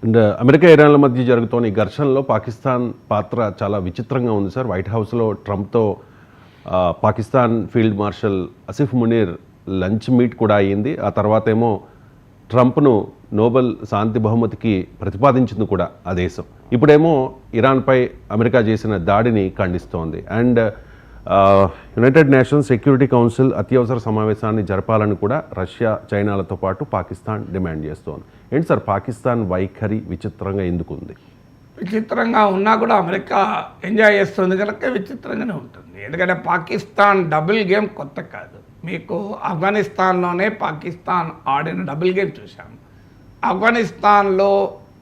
And America ఇరాన్ల మధ్య జరుగుతున్న ఈ ఘర్షణలో పాకిస్తాన్ పాత్ర చాలా విచిత్రంగా ఉంది సార్. వైట్ హౌస్లో ట్రంప్తో Pakistan field marshal Asif Munir lunch meet కూడా అయ్యింది. ఆ తర్వాత ఏమో ట్రంప్ను నోబెల్ శాంతి బహుమతికి ప్రతిపాదించింది కూడా ఆ దేశం. ఇప్పుడేమో ఇరాన్పై అమెరికా చేసిన దాడిని ఖండిస్తోంది. And United Nations Security Council అత్యవసర సమావేశాన్ని జరపాలని కూడా రష్యా, చైనాలతో పాటు పాకిస్తాన్ డిమాండ్ చేస్తోంది. ఏంటి సార్ పాకిస్తాన్ వైఖరి విచిత్రంగా ఎందుకు ఉంది? విచిత్రంగా ఉన్నా కూడా అమెరికా ఎంజాయ్ చేస్తుంది కనుక విచిత్రంగానే ఉంటుంది. ఎందుకంటే పాకిస్తాన్ డబుల్ గేమ్ కొత్త కాదు. మీకు ఆఫ్ఘనిస్తాన్లోనే పాకిస్తాన్ ఆడిన డబుల్ గేమ్ చూశాము. ఆఫ్ఘనిస్తాన్లో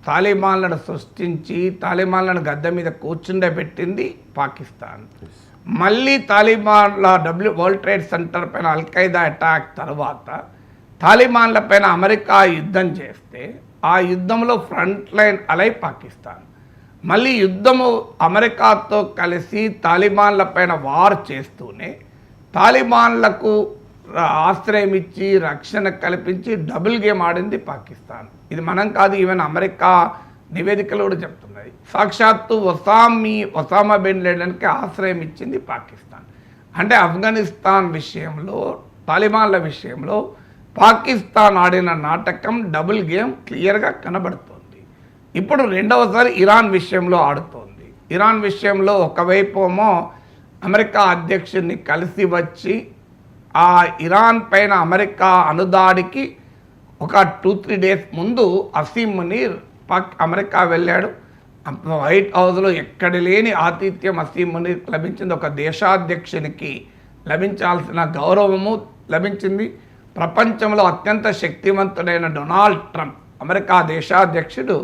తాలిబాన్లను సృష్టించి తాలిబాన్లను గద్దె మీద కూర్చుండబెట్టింది పాకిస్తాన్. మళ్ళీ తాలిబాన్ల వరల్డ్ ట్రేడ్ సెంటర్ పైన అల్ఖైదా అటాక్ తర్వాత తాలిబాన్ల పైన అమెరికా యుద్ధం చేస్తే ఆ యుద్ధంలో ఫ్రంట్ లైన్ అలై పాకిస్తాన్. మళ్ళీ యుద్ధము అమెరికాతో కలిసి తాలిబాన్ల పైన వార్ చేస్తూనే తాలిబాన్లకు ఆశ్రయం ఇచ్చి రక్షణ కల్పించి డబుల్ గేమ్ ఆడింది పాకిస్తాన్. ఇది మనం కాదు, ఈవెన్ అమెరికా నివేదికలు కూడా చెప్తున్నది. సాక్షాత్తు ఒసామా బిన్ లాడెన్కి ఆశ్రయం ఇచ్చింది పాకిస్తాన్. అంటే ఆఫ్ఘనిస్తాన్ విషయంలో తాలిబాన్ల విషయంలో పాకిస్తాన్ ఆడిన నాటకం డబుల్ గేమ్ క్లియర్గా కనబడుతోంది. ఇప్పుడు రెండవసారి ఇరాన్ విషయంలో ఆడుతోంది. ఇరాన్ విషయంలో ఒకవైపు ఏమో అమెరికా అధ్యక్షుడిని కలిసి వచ్చి ఆ ఇరాన్ పైన అమెరికా అనుదాడికి ఒక 2-3 డేస్ ముందు అసీం మునీర్ అమెరికా వెళ్ళాడు. వైట్ హౌస్లో ఎక్కడ లేని ఆతిథ్యం అసీం మునీర్కి లభించింది. ఒక దేశాధ్యక్షునికి లభించాల్సిన గౌరవము లభించింది. ప్రపంచంలో అత్యంత శక్తివంతుడైన డొనాల్డ్ ట్రంప్ అమెరికా దేశాధ్యక్షుడు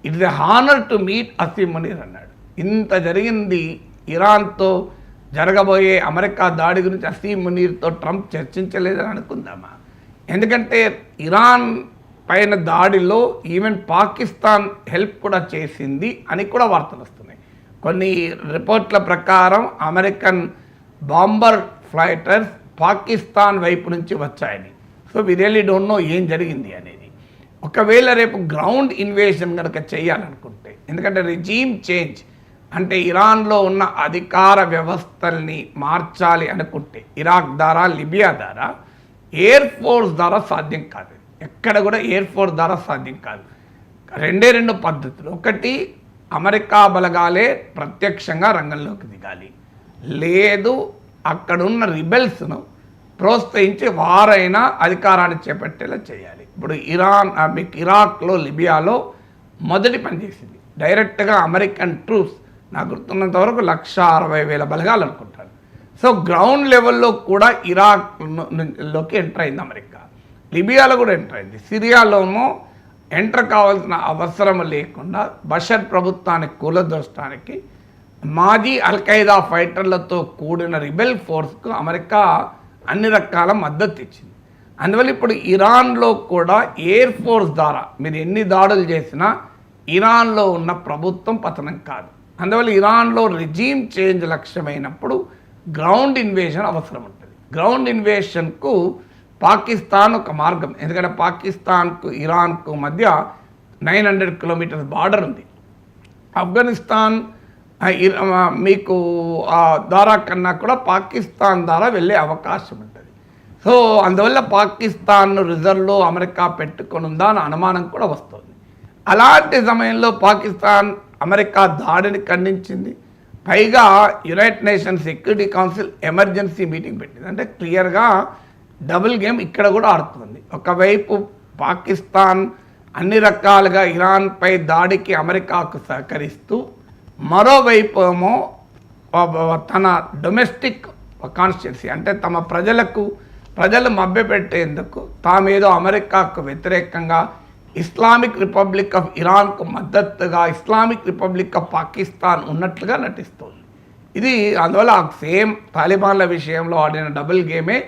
it is a honour to meet Asim Munir అన్నాడు. ఇంత జరిగింది. ఇరాన్తో జరగబోయే అమెరికా దాడి గురించి అసీం మునీర్తో ట్రంప్ చర్చించలేదని అనుకుందామా? ఎందుకంటే ఇరాన్ పైన దాడిలో ఈవెన్ పాకిస్తాన్ హెల్ప్ కూడా చేసింది అని కూడా వార్తలు వస్తున్నాయి. కొన్ని రిపోర్ట్ల ప్రకారం అమెరికన్ బాంబర్ ఫ్లైటర్స్ పాకిస్తాన్ వైపు నుంచి వచ్చాయని. So we really don't know ఏం జరిగింది అనేది. ఒకవేళ రేపు గ్రౌండ్ ఇన్వేషన్ కనుక చేయాలనుకుంటే, ఎందుకంటే రిజీమ్ చేంజ్ అంటే ఇరాన్లో ఉన్న అధికార వ్యవస్థల్ని మార్చాలి అనుకుంటే ఇరాక్ ద్వారా, లిబియా ద్వారా, ఎయిర్ ఫోర్స్ ద్వారా సాధ్యం కాదు. ఎక్కడ కూడా ఎయిర్ ఫోర్స్ ద్వారా సాధ్యం కాదు. రెండు పద్ధతులు. ఒకటి, అమెరికా బలగాలే ప్రత్యక్షంగా రంగంలోకి దిగాలి. లేదు, అక్కడున్న రిబెల్స్ను ప్రోత్సహించి వారైనా అధికారాన్ని చేపట్టేలా చేయాలి. ఇప్పుడు ఇరాక్లో, లిబియాలో మొదటి పని చేసింది డైరెక్ట్గా అమెరికన్ ట్రూప్స్. నాకు గుర్తున్నంత వరకు 160,000 బలగాలు అనుకుంటారు. సో గ్రౌండ్ లెవెల్లో కూడా ఇరాక్లోకి ఎంటర్ అయింది అమెరికా. లిబియాలో కూడా ఎంటర్ అయింది. సిరియాలోనూ ఎంటర్ కావాల్సిన అవసరం లేకుండా బషర్ ప్రభుత్వాన్ని కూలదోచడానికి మాజీ అల్ఖైదా ఫైటర్లతో కూడిన రిబెల్ ఫోర్స్కు అమెరికా అన్ని రకాల మద్దతు ఇచ్చింది. అందువల్ల ఇప్పుడు ఇరాన్లో కూడా ఎయిర్ ఫోర్స్ ద్వారా మీరు ఎన్ని దాడులు చేసినా ఇరాన్లో ఉన్న ప్రభుత్వం పతనం కాదు. అందువల్ల ఇరాన్లో రిజీమ్ చేంజ్ లక్ష్యమైనప్పుడు గ్రౌండ్ ఇన్వేషన్ అవసరం ఉంటుంది. గ్రౌండ్ ఇన్వేషన్కు పాకిస్తాన్ ఒక మార్గం. ఎందుకంటే పాకిస్తాన్కు ఇరాన్కు మధ్య 900 కిలోమీటర్స్ బార్డర్ ఉంది. ఆఫ్ఘనిస్తాన్ మీకు ద్వారా కన్నా కూడా పాకిస్తాన్ ద్వారా వెళ్ళే అవకాశం ఉంటుంది. సో అందువల్ల పాకిస్తాన్ను రిజర్వ్లో అమెరికా పెట్టుకొని ఉందా అని అనుమానం కూడా వస్తుంది. అలాంటి సమయంలో పాకిస్తాన్ అమెరికా దాడిని ఖండించింది. పైగా United Nations Security council emergency meeting పెట్టింది. అంటే క్లియర్గా డబుల్ గేమ్ ఇక్కడ కూడా ఆడుతుంది. ఒకవైపు పాకిస్తాన్ అన్ని రకాలుగా ఇరాన్పై దాడికి అమెరికాకు సహకరిస్తూ, మరోవైపు ఏమో తన డొమెస్టిక్ కాన్స్టిట్యున్సీ అంటే తమ ప్రజలు మభ్యపెట్టేందుకు తామేదో అమెరికాకు వ్యతిరేకంగా ఇస్లామిక్ రిపబ్లిక్ ఆఫ్ ఇరాన్కు మద్దతుగా ఇస్లామిక్ రిపబ్లిక్ ఆఫ్ పాకిస్తాన్ ఉన్నట్లుగా నటిస్తుంది. ఇది అందువల్ల సేమ్ తాలిబాన్ల విషయంలో ఆడిన డబుల్ గేమే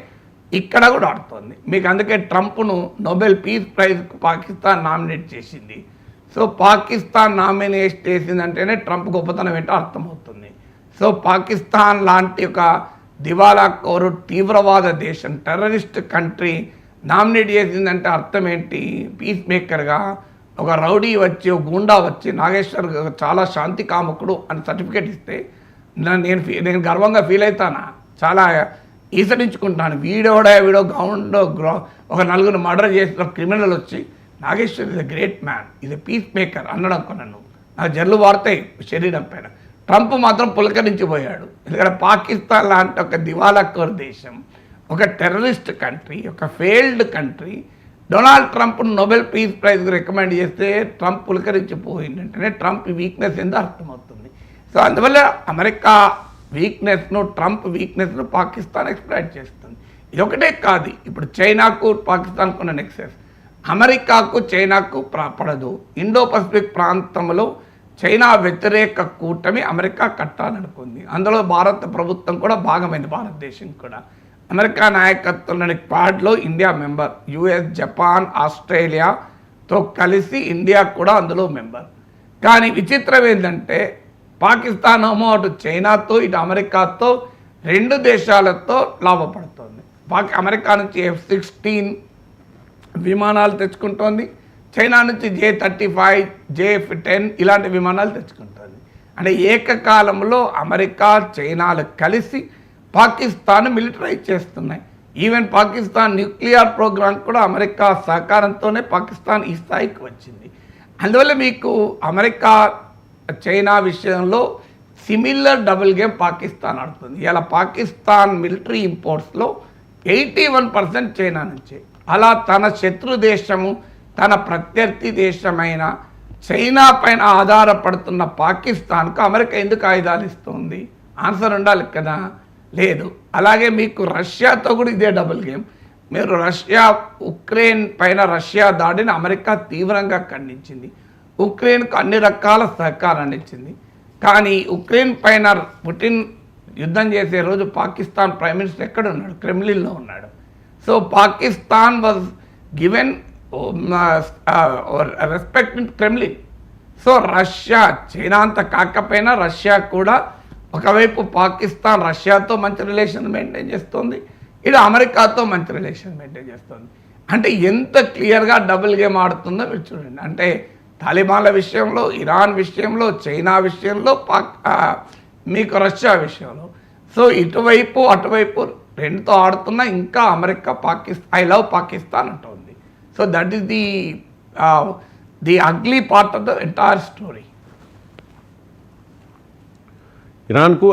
ఇక్కడ కూడా ఆడుతుంది. మీకు అందుకే ట్రంప్ను నోబెల్ పీస్ ప్రైజ్కు పాకిస్తాన్ నామినేట్ చేసింది. సో పాకిస్తాన్ నామినేట్ చేసిందంటేనే ట్రంప్ గొప్పతనం ఏంటో అర్థమవుతుంది. సో పాకిస్తాన్ లాంటి ఒక దివాలా కోరు తీవ్రవాద దేశం, టెర్రరిస్ట్ కంట్రీ నామినేట్ చేసిందంటే అర్థం ఏంటి? పీస్ మేకర్గా ఒక రౌడీ వచ్చి ఒక గూండా వచ్చి నాగేశ్వర్ చాలా శాంతి కాముకుడు అని సర్టిఫికేట్ ఇస్తే నేను గర్వంగా ఫీల్ అవుతానా, చాలా ఈసడించుకుంటాను. వీడో గ్రౌండ్లో ఒక నలుగురు మర్డర్ చేసిన క్రిమినల్ వచ్చి Nageshwar is a great man, ఇది ఎ పీస్ మేకర్ అనడం కొన్నాను. నాకు జల్లు వార్తాయి శరీరం పైన. ట్రంప్ మాత్రం పులకరించిపోయాడు. ఎందుకంటే పాకిస్తాన్ లాంటి ఒక దివాలాకోర్ దేశం, ఒక టెర్రరిస్ట్ కంట్రీ, ఒక failed country Donald Trump Nobel peace ప్రైజ్కి రికమెండ్ చేస్తే ట్రంప్ పులకరించిపోయిందంటేనే ట్రంప్ వీక్నెస్ ఏందో అర్థమవుతుంది. సో అందువల్ల అమెరికా వీక్నెస్ను, ట్రంప్ వీక్నెస్ను పాకిస్తాన్ ఎక్స్ప్లాయిట్ చేస్తుంది. ఇది ఒకటే కాదు, ఇప్పుడు చైనాకు పాకిస్తాన్కు ఉన్న నెక్సెస్ అమెరికాకు చైనాకు పడదు. ఇండో పసిఫిక్ ప్రాంతంలో చైనా వ్యతిరేక కూటమి అమెరికా కట్టాలనుకుంది. అందులో భారత ప్రభుత్వం కూడా భాగమైంది, భారతదేశం కూడా. అమెరికా నాయకత్వంలోని క్వాడ్లో ఇండియా మెంబర్, యుఎస్, జపాన్, ఆస్ట్రేలియాతో కలిసి ఇండియా కూడా అందులో మెంబర్. కానీ విచిత్రం ఏంటంటే పాకిస్తాన్ ఏమో అటు చైనాతో ఇటు అమెరికాతో రెండు దేశాలతో లాభపడుతోంది. అమెరికా నుంచి F-16 విమానాలు తెచ్చుకుంటోంది, చైనా నుంచి J-35, J-10 ఇలాంటి విమానాలు తెచ్చుకుంటుంది. అంటే ఏకకాలంలో అమెరికా చైనాలు కలిసి పాకిస్తాన్ మిలిటరైజ్ చేస్తున్నాయి. ఈవెన్ పాకిస్తాన్ న్యూక్లియర్ ప్రోగ్రామ్ కూడా అమెరికా సహకారంతోనే పాకిస్తాన్ ఈ స్థాయికి వచ్చింది. అందువల్ల మీకు అమెరికా చైనా విషయంలో సిమిలర్ డబుల్ గేమ్ పాకిస్తాన్ ఆడుతుంది. ఇలా పాకిస్తాన్ మిలిటరీ ఇంపోర్ట్స్లో 81% చైనా నుంచే. అలా తన శత్రు దేశము, తన ప్రత్యర్థి దేశమైన చైనా పైన ఆధారపడుతున్న పాకిస్తాన్కు అమెరికా ఎందుకు ఆయుధాలు ఇస్తుంది? ఆన్సర్ ఉండాలి కదా, లేదు. అలాగే మీకు రష్యాతో కూడా ఇదే డబుల్ గేమ్. మీరు ఉక్రెయిన్ పైన రష్యా దాడిని అమెరికా తీవ్రంగా ఖండించింది, ఉక్రెయిన్కు అన్ని రకాల సహకారాన్ని ఇచ్చింది. కానీ ఉక్రెయిన్ పైన పుటిన్ యుద్ధం చేసే రోజు పాకిస్తాన్ ప్రైమ్ మినిస్టర్ ఎక్కడ ఉన్నాడు? క్రెమ్లిన్లో ఉన్నాడు. So Pakistan was given respect in Kremlin. So Russia, China అంత కాకపోయినా రష్యా కూడా ఒకవైపు పాకిస్తాన్ రష్యాతో మంచి రిలేషన్ మెయింటైన్ చేస్తుంది, ఇది అమెరికాతో మంచి రిలేషన్ మెయింటైన్ చేస్తుంది. అంటే ఎంత క్లియర్గా డబుల్ గేమ్ ఆడుతుందో మీరు చూడండి. అంటే తాలిబాన్ల విషయంలో, ఇరాన్ విషయంలో, చైనా విషయంలో, మీకు రష్యా విషయంలో. సో ఇటువైపు అటువైపు రెండుతో ఆడుతున్నా ఇంకా అమెరికా ఐ లవ్ పాకిస్తాన్ అంటుంది. So that is the ugly part of the entire story. ఇరాన్కు